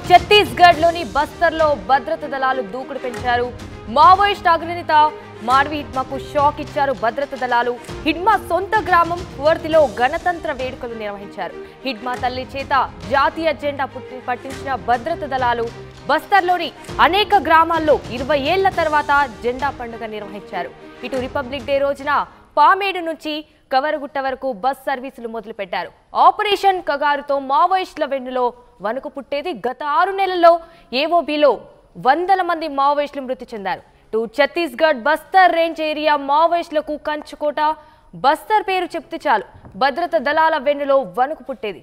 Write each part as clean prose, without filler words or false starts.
ఛత్తీస్గఢ్లోని బస్తర్లో భద్రతా దళాలు దూకుడు పెంచారు. మావోయిస్ట్ అగ్రనేత మాడ్వి హిడ్మాకు షాక్ ఇచ్చారు భద్రతా దళాలు. హిడ్మా సొంత గ్రామం పువర్తిలో గణతంత్ర వేడుకలు నిర్వహించారు. హిడ్మా తల్లి చేత జాతీయ జెండా పట్టించిన భద్రతా దళాలు బస్తర్లోని అనేక గ్రామాల్లో 20 ఏళ్ల తర్వాత జెండా పండుగ నిర్వహించారు. ఇటు రిపబ్లిక్ డే రోజున పామేడు నుంచి కవరగుట్ట వరకు బస్ సర్వీసులు మొదలుపెట్టారు. ఆపరేషన్ కగారుతో మావోయిస్టుల వెన్నులో వణుకు పుట్టేది. గత 6 నెలల్లో ఏఓబీలో 100 మంది మావోయిస్టులు మృతి చెందారు. ఇటు ఛత్తీస్గఢ్ బస్తర్ రేంజ్ ఏరియా మావోయిస్టులకు కంచుకోట. బస్తర్ పేరు చెప్తే చాలు భద్రతా దళాల వెన్నులో వణుకు పుట్టేది.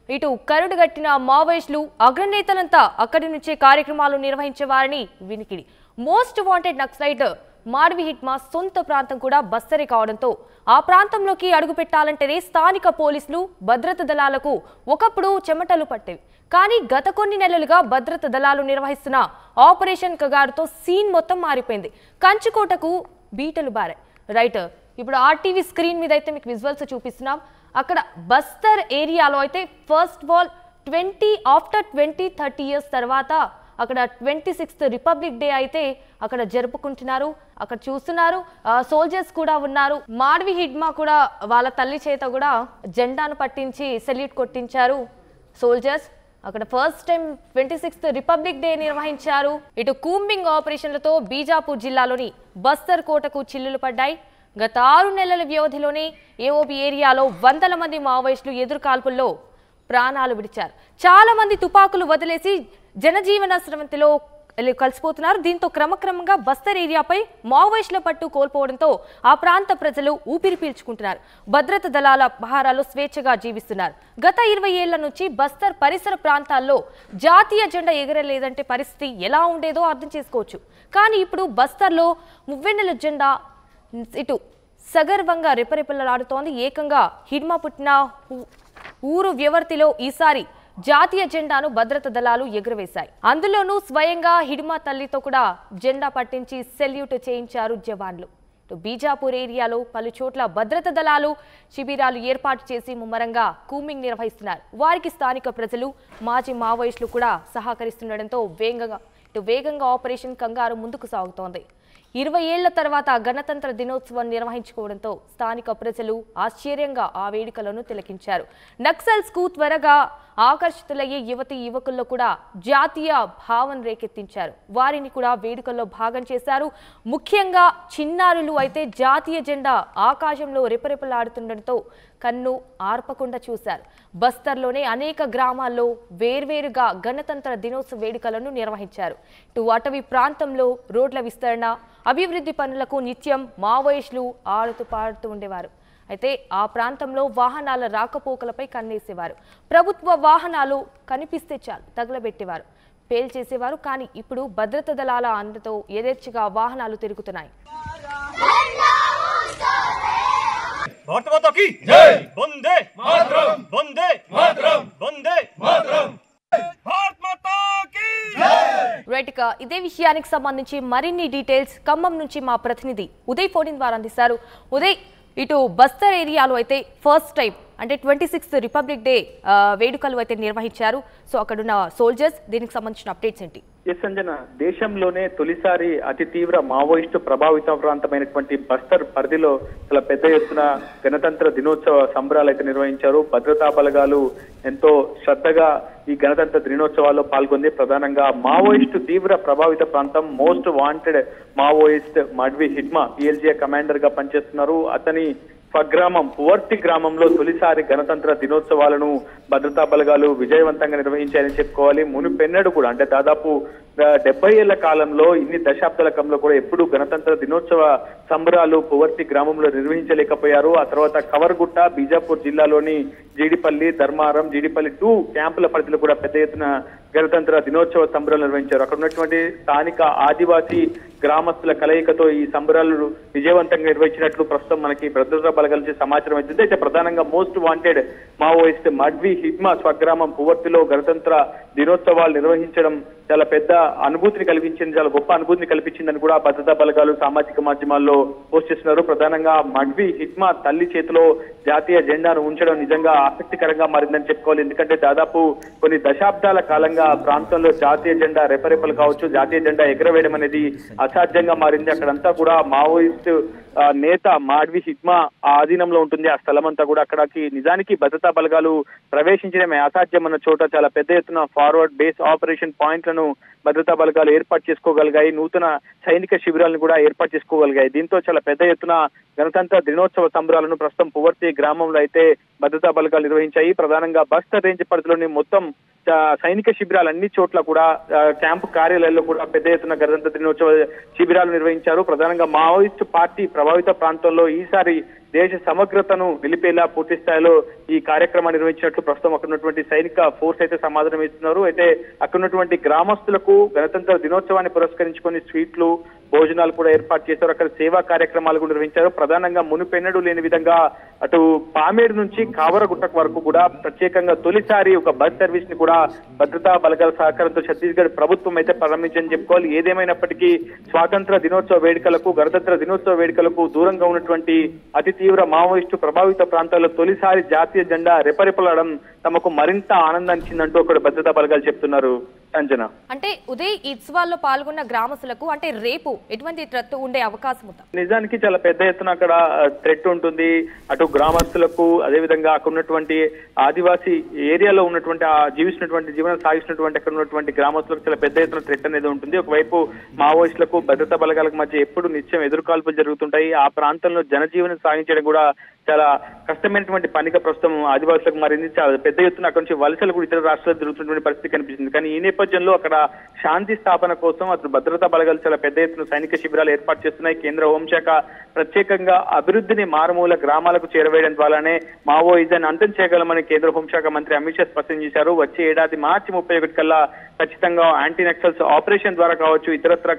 ఇటు కరుడుగట్టిన మావోయిస్టులు అగ్రనేతలంతా అక్కడి నుంచే కార్యక్రమాలు నిర్వహించేవారని వినికిడి. మోస్ట్ వాంటెడ్ నక్సలైట్ మాడ్వి హిడ్మా సొంత ప్రాంతం కూడా బస్తరే కావడంతో ఆ ప్రాంతంలోకి అడుగు పెట్టాలంటేనే స్థానిక పోలీసులు భద్రతా దళాలకు ఒకప్పుడు చెమటలు పట్టేవి. కానీ గత కొన్ని నెలలుగా భద్రతా దళాలు నిర్వహిస్తున్న ఆపరేషన్ కగారుతో సీన్ మొత్తం మారిపోయింది. కంచుకోటకు బీటలు బారాయి. రైట్, ఇప్పుడు ఆర్టీవీ స్క్రీన్ మీద అయితే మీకు విజువల్స్ చూపిస్తున్నాం. అక్కడ బస్తర్ ఏరియాలో అయితే ఫస్ట్ ఆఫ్ ఆల్ 20 ఇయర్స్ తర్వాత అక్కడ 26th రిపబ్లిక్ డే అయితే అక్కడ జరుపుకుంటున్నారు. అక్కడ చూస్తున్నారు సోల్జర్స్ కూడా ఉన్నారు. మాడ్వి హిడ్మా కూడా వాళ్ళ తల్లి చేత కూడా జెండాను పట్టించి సెల్యూట్ కొట్టించారు సోల్జర్స్. అక్కడ first time 26th republic day నిర్వహించారు. ఇటు కూంబింగ్ ఆపరేషన్లతో బీజాపూర్ జిల్లాలోని బస్తర్ కోటకు చిల్లులు పడ్డాయి. గత 6 నెలల వ్యవధిలోనే ఏఓబీ ఏరియాలో 100 మంది మావోయిస్టులు ఎదురు కాల్పుల్లో ప్రాణాలు విడిచారు. చాలా మంది తుపాకులు వదిలేసి జనజీవన స్రవంతిలో కలిసిపోతున్నారు. దీంతో క్రమక్రమంగా బస్తర్ ఏరియాపై మావోయిస్టుల పట్టు కోల్పోవడంతో ఆ ప్రాంత ప్రజలు ఊపిరి పీల్చుకుంటున్నారు. భద్రతా దళాల పహారాలు స్వేచ్ఛగా జీవిస్తున్నారు. గత 20 ఏళ్ల నుంచి బస్తర్ పరిసర ప్రాంతాల్లో జాతీయ జెండా ఎగరలేదంటే పరిస్థితి ఎలా ఉండేదో అర్థం చేసుకోవచ్చు. కానీ ఇప్పుడు బస్తర్లో మువ్వెన్నెల జెండా ఇటు సగర్వంగా రెపరెపలాడుతోంది. ఏకంగా హిడ్మా పుట్టిన ఊరు వ్యవర్తిలో ఈసారి జాతీయ జెండాను భద్రతా దళాలు ఎగురవేశాయి. అందులోనూ స్వయంగా హిడ్మా తల్లితో కూడా జెండా పట్టించి సెల్యూట్ చేయించారు జవాన్లు. బీజాపూర్ ఏరియాలో పలు చోట్ల భద్రతా దళాలు శిబిరాలు ఏర్పాటు చేసి ముమ్మరంగా కూంబింగ్ నిర్వహిస్తున్నారు. వారికి స్థానిక ప్రజలు మాజీ మావోయిస్టులు కూడా సహకరిస్తుండటంతో వేగంగా ఆపరేషన్ కంగారు ముందుకు సాగుతోంది. 20 ఏళ్ల తర్వాత గణతంత్ర దినోత్సవం నిర్వహించుకోవడంతో స్థానిక ప్రజలు ఆశ్చర్యంగా ఆ వేడుకలను తిలకించారు. నక్సల్స్ కు త్వరగా ఆకర్షితులయ్యే యువతీ యువకుల్లో కూడా జాతీయ భావన రేకెత్తించారు. వారిని కూడా వేడుకల్లో భాగం చేశారు. ముఖ్యంగా చిన్నారులు అయితే జాతీయ జెండా ఆకాశంలో రెపరెపలాడుతుండటంతో కన్ను ఆర్పకుండా చూశారు. బస్తర్లోనే అనేక గ్రామాల్లో వేర్వేరుగా గణతంత్ర దినోత్సవ వేడుకలను నిర్వహించారు. ఇటు అటవీ ప్రాంతంలో రోడ్ల విస్తరణ, అభివృద్ధి పనులకు నిత్యం మావోయిస్టులు ఆడుతూ పాడుతూ ఉండేవారు. అయితే ఆ ప్రాంతంలో వాహనాల రాకపోకలపై కన్నేసేవారు. ప్రభుత్వ వాహనాలు కనిపిస్తే చాలు తగలబెట్టేవారు, పేల్చేసేవారు. కానీ ఇప్పుడు భద్రతా దళాల అండతో యథేచ్ఛగా వాహనాలు తిరుగుతున్నాయి. भारत माता की जय, वंदे मातरम, वंदे मातरम, वंदे मातरम, भारत माता की जय. రైట్, ఇదే విషయానికి సంబంధించి మరిన్ని డీటెయిల్స్ ఖమ్మం నుంచి మా ప్రతినిధి ఉదయ్ ఫోన్ ద్వారా అందిస్తారు. ఉదయ్, ఇటు బస్తర్ ఏరియాలో అయితే ఫస్ట్ టైం అంటే 26th రిపబ్లిక్ డే వేడుకలు అయితే నిర్వహించారు. సో అక్కడున్న సోల్జర్స్ దీనికి సంబంధించిన అప్డేట్స్ ఏంటి? సంజన, దేశంలోనే తొలిసారి అతి తీవ్ర మావోయిస్టు ప్రభావిత ప్రాంతమైనటువంటి బస్తర్ పరిధిలో చాలా పెద్ద ఎత్తున గణతంత్ర దినోత్సవ సంబరాలు అయితే నిర్వహించారు. భద్రతా బలగాలు ఎంతో శ్రద్ధగా ఈ గణతంత్ర దినోత్సవాల్లో పాల్గొంది. ప్రధానంగా మావోయిస్టు తీవ్ర ప్రభావిత ప్రాంతం most wanted Maoist Madvi Hidma PLGA commander గా పనిచేస్తున్నారు. అతని స్వగ్రామం పువర్తి గ్రామంలో తొలిసారి గణతంత్ర దినోత్సవాలను భద్రతా బలగాలు విజయవంతంగా నిర్వహించాయని చెప్పుకోవాలి. మునుపెన్నడు కూడా అంటే దాదాపు 70 ఏళ్ల కాలంలో ఇన్ని దశాబ్దాల కాలంలో కూడా ఎప్పుడు గణతంత్ర దినోత్సవ సంబరాలు పువర్తి గ్రామంలో నిర్వహించలేకపోయారు. ఆ తర్వాత కవర్గుట్ట, బీజాపూర్ జిల్లాలోని జీడిపల్లి, ధర్మారం, జీడిపల్లి 2 క్యాంపుల పరిధిలో కూడా పెద్ద ఎత్తున గణతంత్ర దినోత్సవ సంబరాలు నిర్వహించారు. అక్కడ ఉన్నటువంటి స్థానిక ఆదివాసీ గ్రామస్తుల కలయికతో ఈ సంబరాలు విజయవంతంగా నిర్వహించినట్లు ప్రస్తుతం మనకి భద్రతా బలగాల నుంచి సమాచారం వచ్చింది. అయితే ప్రధానంగా most wanted Maoist Madvi Hidma స్వగ్రామం పువర్తిలో గణతంత్ర దినోత్సవాలు నిర్వహించడం చాలా పెద్ద అనుభూతిని కలిగించింది, చాలా గొప్ప అనుభూతిని కల్పించిందని కూడా భద్రతా బలగాలు సామాజిక మాధ్యమాల్లో పోస్ట్ చేస్తున్నారు. ప్రధానంగా మాడ్వి హిడ్మా తల్లి చేతిలో జాతీయ జెండాను ఉంచడం నిజంగా ఆసక్తికరంగా మారిందని చెప్పుకోవాలి. ఎందుకంటే దాదాపు కొన్ని దశాబ్దాల కాలంగా ప్రాంతంలో జాతీయ జెండా రెపరెపలు కావచ్చు, జాతీయ జెండా ఎగరవేయడం అనేది అసాధ్యంగా మారింది. అక్కడంతా కూడా మావోయిస్టు నేత మాడ్వి హిడ్మా ఆధీనంలో ఉంటుంది. ఆ స్థలం అంతా కూడా అక్కడికి నిజానికి భద్రతా బలగాలు ప్రవేశించడమే అసాధ్యం అన్న చోట చాలా పెద్ద ఎత్తున ఫార్వర్డ్ బేస్ ఆపరేషన్ పాయింట్లను భద్రతా బలగాలు ఏర్పాటు చేసుకోగలిగాయి. నూతన సైనిక శిబిరాలను కూడా ఏర్పాటు చేసుకోగలిగాయి. దీంతో చాలా పెద్ద ఎత్తున గణతంత్ర దినోత్సవ సంబరాలను ప్రస్తుతం పువర్తి గ్రామంలో అయితే భద్రతా బలగాలు నిర్వహించాయి. ప్రధానంగా బస్తర్ రేంజ్ పరిధిలోని మొత్తం సైనిక శిబిరాలు అన్ని చోట్ల కూడా క్యాంపు కార్యాలయాల్లో కూడా పెద్ద ఎత్తున గణతంత్ర దినోత్సవ శిబిరాలు నిర్వహించారు. ప్రధానంగా మావోయిస్టు పార్టీ ప్రభావిత ప్రాంతంలో ఈసారి దేశ సమగ్రతను నిలిపేలా పూర్తి స్థాయిలో ఈ కార్యక్రమాన్ని నిర్వహించినట్లు ప్రస్తుతం అక్కడ ఉన్నటువంటి సైనిక ఫోర్స్ అయితే సమాధానం ఇస్తున్నారు. అయితే అక్కడ ఉన్నటువంటి గ్రామస్తులకు గణతంత్ర దినోత్సవాన్ని పురస్కరించుకొని స్వీట్లు, భోజనాలు కూడా ఏర్పాటు చేశారు. అక్కడ సేవా కార్యక్రమాలు కూడా నిర్వహించారు. ప్రధానంగా మునుపెన్నడూ లేని విధంగా అటు పామేడు నుంచి కావరగుట్టకు వరకు కూడా ప్రత్యేకంగా తొలిసారి ఒక బస్ సర్వీస్ ని కూడా భద్రతా బలగాల సహకారంతో ఛత్తీస్గఢ్ ప్రభుత్వం అయితే ప్రారంభించని చెప్పుకోవాలి. ఏదేమైనప్పటికీ స్వాతంత్ర దినోత్సవ వేడుకలకు, గణతంత్ర దినోత్సవ వేడుకలకు దూరంగా ఉన్నటువంటి అతి తీవ్ర మావోయిస్టు ప్రభావిత ప్రాంతాల్లో తొలిసారి జాతీయ జెండా రెపరెపలాడడం తమకు మరింత ఆనందాన్ని ఇచ్చిందంటూ అక్కడ భద్రతా బలగాలు చెప్తున్నారు. అంజనా, అంటే ఉదయ్ ఈ ఉత్సవాల్లో పాల్గొన్న గ్రామస్తులకు అంటే రేపు ఎటువంటి థ్రెట్ ఉండే అవకాశం ఉందా? నిజానికి చాలా పెద్ద ఎత్తున అక్కడ థ్రెట్ ఉంటుంది. అటు గ్రామస్తులకు, అదేవిధంగా అక్కడ ఉన్నటువంటి ఆదివాసీ ఏరియాలో ఉన్నటువంటి జీవిస్తున్నటువంటి జీవనం సాగిస్తున్నటువంటి అక్కడ ఉన్నటువంటి గ్రామస్తులకు చాలా పెద్ద ఎత్తున థ్రెట్ అనేది ఉంటుంది. ఒకవైపు మావోయిస్టులకు భద్రతా బలగాలకు మధ్య ఎప్పుడు నిత్యం ఎదురుకాల్పులు జరుగుతుంటాయి. ఆ ప్రాంతంలో జనజీవనం సాగించడం కూడా చాలా కష్టమైనటువంటి పనిగా ప్రస్తుతం ఆదివాసులకు మారింది. చాలా పెద్ద ఎత్తున అక్కడి నుంచి వలసలు కూడా ఇతర రాష్ట్రాల్లో జరుగుతున్నటువంటి పరిస్థితి కనిపిస్తుంది. కానీ ఈ నేపథ్యంలో అక్కడ శాంతి స్థాపన కోసం అటు భద్రతా బలగాలు చాలా పెద్ద ఎత్తున సైనిక శిబిరాలు ఏర్పాటు చేస్తున్నాయి. కేంద్ర హోంశాఖ ప్రత్యేకంగా అభివృద్ధిని మారుమూల గ్రామాలకు చేరవేయడం ద్వారానే మావోయిజాన్ని అంతం చేయగలమని కేంద్ర హోంశాఖ మంత్రి అమిత్ షా స్పష్టం చేశారు. వచ్చే ఏడాది మార్చి 31 కల్లా ఖచ్చితంగా యాంటీ నక్సల్స్ ఆపరేషన్ ద్వారా కావచ్చు, ఇతరత్ర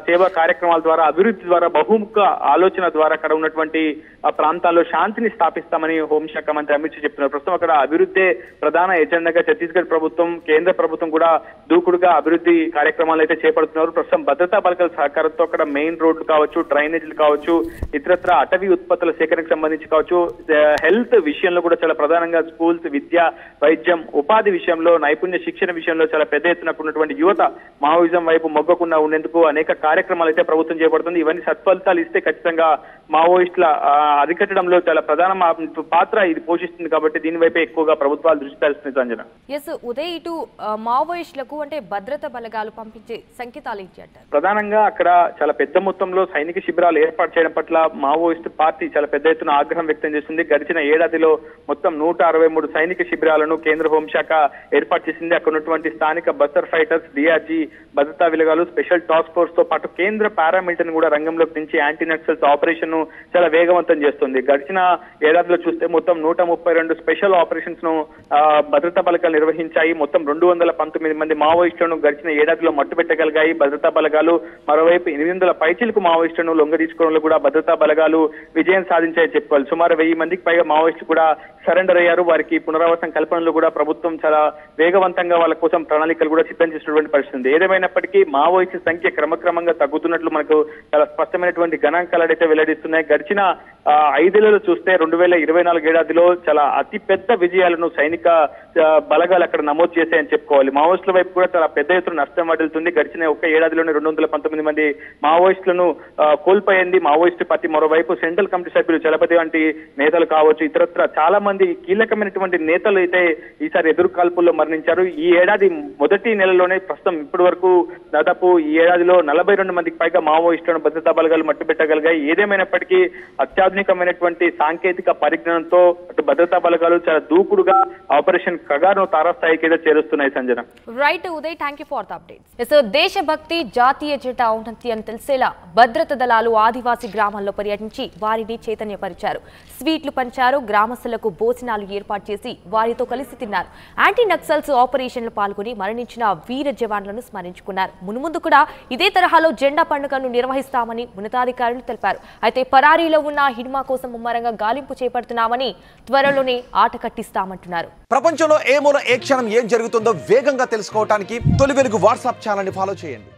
సేవా కార్యక్రమాల ద్వారా, అభివృద్ధి ద్వారా, బహుముఖ ఆలోచన ద్వారా అక్కడ ఉన్నటువంటి ప్రాంతాల్లో శాంతిని స్థాపిస్తామని హోంశాఖ మంత్రి అమిత్ షా చెప్తున్నారు. ప్రస్తుతం అక్కడ అభివృద్ధి ప్రధాన ఎజెండాగా ఛత్తీస్గఢ్ ప్రభుత్వం, కేంద్ర ప్రభుత్వం కూడా దూకుడుగా అభివృద్ధి కార్యక్రమాలు అయితే చేపడుతున్నారు. ప్రస్తుతం భద్రతా బలగాల సహకారంతో అక్కడ మెయిన్ రోడ్లు కావచ్చు, డ్రైనేజీలు కావచ్చు, ఇతరత్ర అటవీ ఉత్పత్తుల సేకరణకు సంబంధించి కావచ్చు, హెల్త్ విషయంలో కూడా చాలా ప్రధానంగా స్కూల్స్, విద్య, వైద్యం, ఉపాధి విషయంలో, నైపుణ్య శిక్షణ విషయంలో చాలా పెద్ద ఎత్తున ఉన్నటువంటి యువత మావోయిజం వైపు మొగ్గకుండా ఉండేందుకు అనేక కార్యక్రమాలు అయితే ప్రభుత్వం చేపడుతుంది. ఇవన్నీ సత్ఫలితాలు ఇస్తే ఖచ్చితంగా మావోయిస్టుల అరికట్టడంలో చాలా ప్రధాన పాత్ర ఇది పోషిస్తుంది. కాబట్టి దీని వైపే ఎక్కువగా ప్రభుత్వాలు దృష్టి సారిస్తున్నాయి. సంజన, ఎస్ ఉదయ్, ఇటు మావోయిస్టులకు అంటే భద్రతా బలగాలు పంపించే సంకేతాలు ఏంటి అంటారు? ప్రధానంగా అక్కడ చాలా పెద్ద మొత్తంలో సైనిక శిబిరాలు ఏర్పాటు చేయడం పట్ల మావోయిస్టు పార్టీ చాలా పెద్ద ఎత్తున ఆగ్రహం వ్యక్తం చేస్తుంది. గడిచిన ఏడాదిలో మొత్తం 163 సైనిక శిబిరాలను కేంద్ర హోంశాఖ ఏర్పాటు చేసింది. అక్కడ ఉన్నటువంటి స్థానిక బస్తర్ ఫైటర్స్, డిఆర్జీ, భద్రతా బలగాలు, స్పెషల్ టాస్క్ ఫోర్స్ తో పాటు కేంద్ర పారామిలిటరీని కూడా రంగంలోకి దించి యాంటీ నక్సల్స్ ఆపరేషన్ ను చాలా వేగవంతం చేస్తుంది. గడిచిన ఏడాదిలో చూస్తే మొత్తం 132 స్పెషల్ ఆపరేషన్స్ ను భద్రతా బలగాలు నిర్వహించాయి. మొత్తం 219 మంది మావోయిస్టులను గడిచిన ఏడాదిలో మట్టుబెట్టగలిగాయి భద్రతా బలగాలు. మరోవైపు 800 పైచిలకు మావోయిస్టులను లొంగదీసుకోవడంలో కూడా భద్రతా బలగాలు విజయం సాధించాయని చెప్పుకోవాలి. సుమారు 1000 మందికి పైగా మావోయిస్టులు కూడా సరెండర్ అయ్యారు. వారికి పునరావాసం కల్పనలో కూడా ప్రభుత్వం చాలా వేగవంతంగా వాళ్ళ కోసం ప్రణాళికలు కూడా సిద్ధం చేసినటువంటి పరిస్థితి. ఏదేమైనప్పటికీ మావోయిస్టు సంఖ్య క్రమక్రమంగా తగ్గుతున్నట్లు మనకు చాలా స్పష్టమైనటువంటి గణాంకాలు అయితే వెల్లడిస్తున్నాయి. గడిచిన 5 ఏళ్లలో చూస్తే 2024 ఏడాదిలో చాలా అతిపెద్ద విజయాలను సైనిక బలగాలు అక్కడ నమోదు చేశాయని చెప్పుకోవాలి. మావోయిస్టుల వైపు కూడా చాలా పెద్ద ఎత్తున నష్టం వాటిల్తుంది. గడిచిన ఒక్క ఏడాదిలోనే 219 మంది మావోయిస్టులను కోల్పోయింది మావోయిస్టు పార్టీ. మరోవైపు సెంట్రల్ కమిటీ సభ్యులు చలపతి వంటి నేతలు కావచ్చు, ఇతరత్ర చాలా మంది కీలకమైనటువంటి నేతలు అయితే ఈసారి ఎదురు కాల్పుల్లో మరణించారు. ఈ ఏడాది మొదటి నెలలోనే ప్రస్తుతం ఇప్పటి వరకు దాదాపు ఈ ఏడాదిలో 42 మందికి పైగా మావోయిస్టులను భద్రతా బలగాలు మట్టుబెట్టగలిగాయి. ఏదేమైనప్పటికీ అత్యాధునికమైనటువంటి సాంకేతిక పరిజ్ఞానంతో అటు భద్రతా బలగాలు చాలా దూకుడుగా ఆపరేషన్ కగారును తారాస్థాయికి అయితే చేరుస్తున్నాయి. Sanjana, right Uday, thank you for the updates. దేశభక్తి, జాతీయ జెండా ఉన్నతి అని తెలిసేలా భద్రతా దళాలు ఆదివాసీ గ్రామాల్లో పర్యటించి వారిని చైతన్యపరిచారు. స్వీట్లు పంచారు, గ్రామస్తులకు భోజనాలు ఏర్పాటు చేసి వారితో కలిసి తిన్నారు. యాంటీ నక్సల్స్ ఆపరేషన్లో పాల్గొని మరణించిన వీర జవాన్లను స్మరించుకున్నారు. మున్ముందు కూడా ఇదే తరహాలో జెండా పండుగను నిర్వహిస్తామని ఉన్నతాధికారులు తెలిపారు. అయితే పరారీలో ఉన్న హిడ్మా కోసం ముమ్మరంగా గాలింపు చేపడుతున్నామని, త్వరలోనే ఆట కట్టిస్తామంటున్నారు. ప్రపంచంలో ఏ మూల ఏ క్షణం ఏం జరుగుతుందో వేగంగా తెలుసుకోవడానికి తొలి వెలుగు వాట్సాప్ ఛానల్ ని ఫాలో చేయండి.